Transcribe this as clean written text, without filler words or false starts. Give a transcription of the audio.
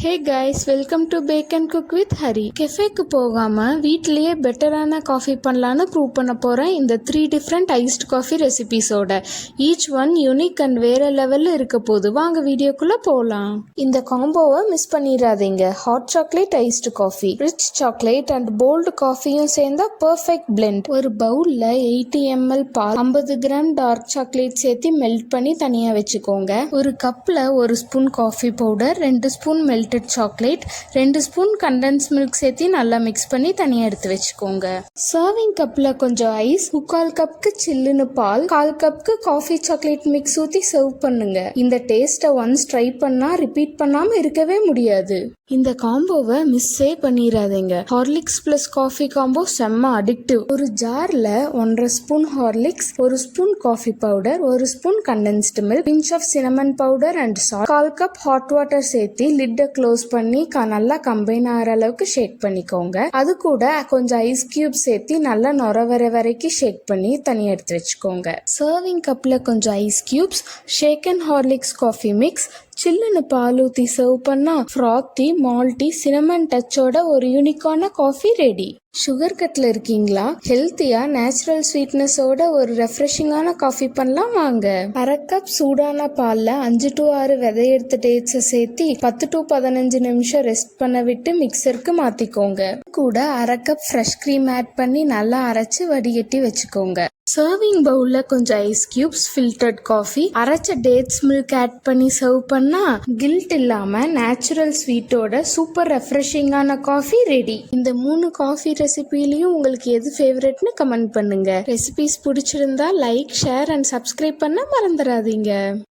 Hey guys, welcome to back and cook with Hari. கெஃபேக்கு போகாமல் வீட்டிலேயே பெட்டரான காஃபி பண்ணலான்னு ப்ரூவ் பண்ண போகிறேன் இந்த 3 டிஃப்ரெண்ட் ஐஸ்ட் காஃபி ரெசிபீஸோட. ஈச் ஒன் யூனிக் அண்ட் வேறு லெவலில் இருக்க போது. வாங்க வீடியோக்குள்ளே போகலாம். இந்த காம்போவை மிஸ் பண்ணிடாதீங்க. Hot chocolate iced coffee, rich chocolate and bold காஃபியும் சேர்ந்தா பர்ஃபெக்ட் பிளெண்ட். ஒரு பவுலில் 80 ml பால், 50 கிராம் டார்க் சாக்லேட் சேர்த்து மெல்ட் பண்ணி தனியாக வச்சுக்கோங்க. ஒரு கப்பில் 1 spoon coffee powder, 2 spoon melt chocolate, 2 spoon condense milk சேர்த்து நல்லா மிக்ஸ் பண்ணி தனியாக எடுத்து வச்சுக்கோங்க. சர்விங் கப்பில் கொஞ்சம் ஐஸ், 3/4 கப்புக்கு சில்லுன்னு பால், 1/4 கப்புக்கு காஃபி சாக்லேட் மிக்ஸ் ஊற்றி சர்வ் பண்ணுங்க. இந்த டேஸ்ட்டை ஒன்ஸ் ட்ரை பண்ணா ரிப்பீட் பண்ணாம இருக்கவே முடியாது. இந்த காம்போவை மிஸ்ஸே பண்ணிடாதீங்க. ஹார்லிக்ஸ் பிளஸ் காஃபி காம்போ செம்ம அடிக்டிவ். ஒரு ஜார்ல 1/2 spoon Horlicks, 1 spoon coffee powder, 1 spoon condensed milk, pinch of cinnamon powder and salt, 1/4 cup hot water சேர்த்து லிட்டை க்ளோஸ் பண்ணி நல்லா கம்பைன் ஆகிற அளவுக்கு ஷேக் பண்ணிக்கோங்க. அது கூட கொஞ்சம் ஐஸ் கியூப் சேர்த்து நல்லா நொர வர வரைக்கும் ஷேக் பண்ணி தனியாக எடுத்து வச்சுக்கோங்க. சர்விங் கப்பில் கொஞ்சம் ice cubes, shaken Horlicks coffee mix, சில்லுன்னு பால் ஊற்றி சர்வ் பண்ணா ஃப்ராத்தி மால்ட்டி சினமன் டச்சோட ஒரு யூனிக்கான காஃபி ரெடி. சுகர் கட்டில் இருக்கீங்களா? ஹெல்த்தியா நேச்சுரல் ஸ்வீட்னஸோட ஒரு ரெஃப்ரெஷிங்கான காஃபி பண்ணலாம் வாங்க. 1/2 கப் சூடான பாலில் 5 to 6 விதையெடுத்த டேட்ஸை சேர்த்து 10 to 15 நிமிஷம் ரெஸ்ட் பண்ண விட்டு மிக்சருக்கு மாற்றிக்கோங்க. கூட 1/2 கப் ஃப்ரெஷ் க்ரீம் ஆட் பண்ணி நல்லா அரைச்சி வடிகட்டி வச்சுக்கோங்க. சர்விங் பவுலில் கொஞ்சம் ஐஸ் கியூப்ஸ், ஃபில்டர்ட் காஃபி, அரைச்ச டேட்ஸ் மில்க் ஆட் பண்ணி சர்வ் பண்ணா கில்ட் இல்லாமல் நேச்சுரல் ஸ்வீட்டோட சூப்பர் ரெஃப்ரெஷிங்கான காஃபி ரெடி. இந்த 3 காஃபி ரெசிபிலையும் உங்களுக்கு எது ஃபேவரட்னு கமெண்ட் பண்ணுங்க. ரெசிபிஸ் பிடிச்சிருந்தா லைக், ஷேர் அண்ட் சப்ஸ்கிரைப் பண்ண மறந்துடாதீங்க.